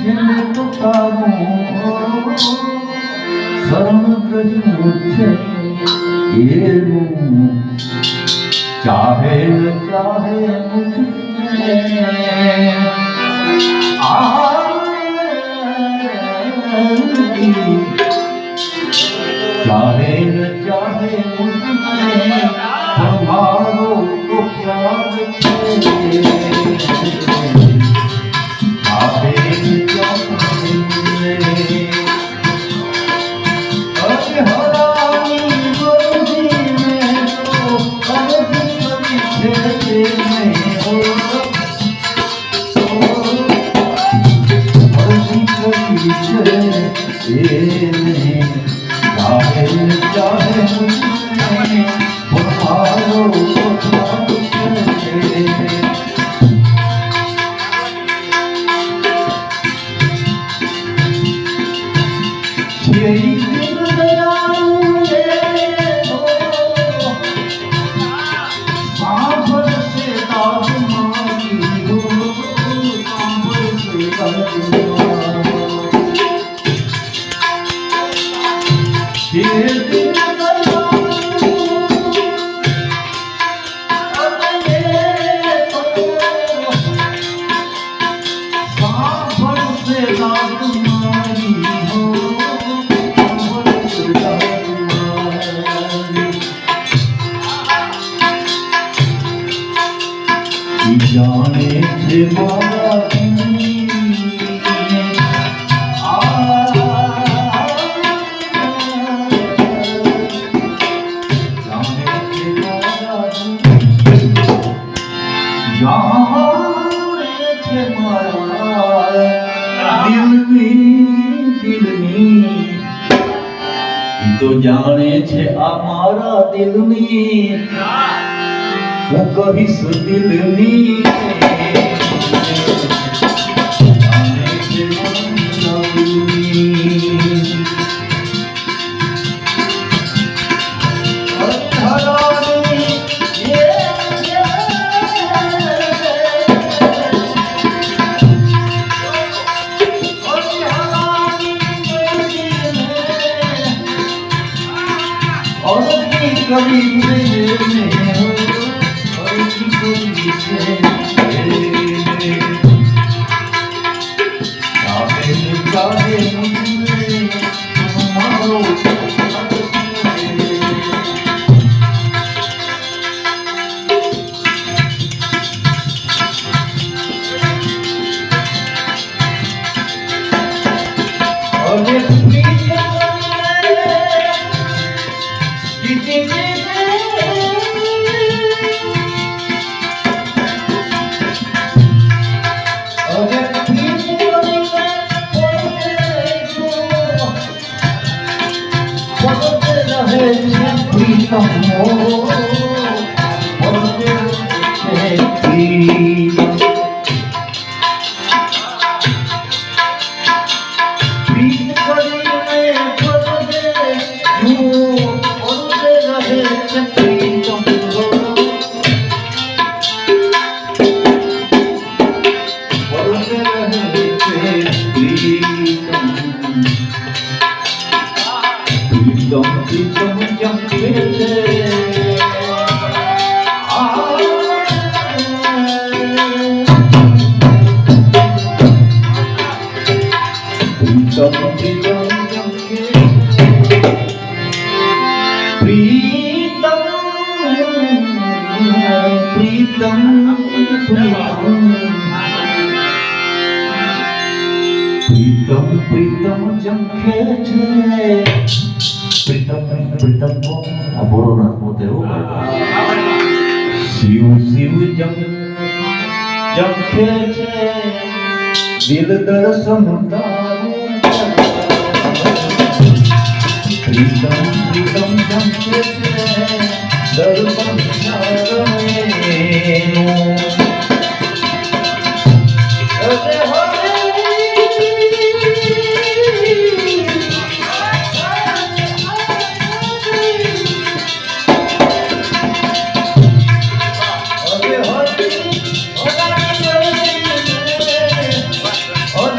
છે તો તારું શરણ કર્યું છે એનું ચાહે ન ચાહે મુજને ચાહે ન ચાહે મુજને તમારો તો પ્યાર છે ચાહે ન ચાહે મુજને અરે હરાની ગોદી મેં તો અરજી કરી છે મેં હો અરજી કરી છે એને ચાહે ન ચાહે મુજને તમારો તો પ્યાર છે જાણે છે મારા તો જાણે છે આ મારા દિલની હું કહીશ દિલની જાણે છે મારા દિલની कभी પ્રીતમ જંખે છે પ્રીતમ આ બોરો ના પોતે હો શિવ શિવ જંખે છે દિલ દર્શન તારું પ્રીતમ જંખે છે દર્શન તારું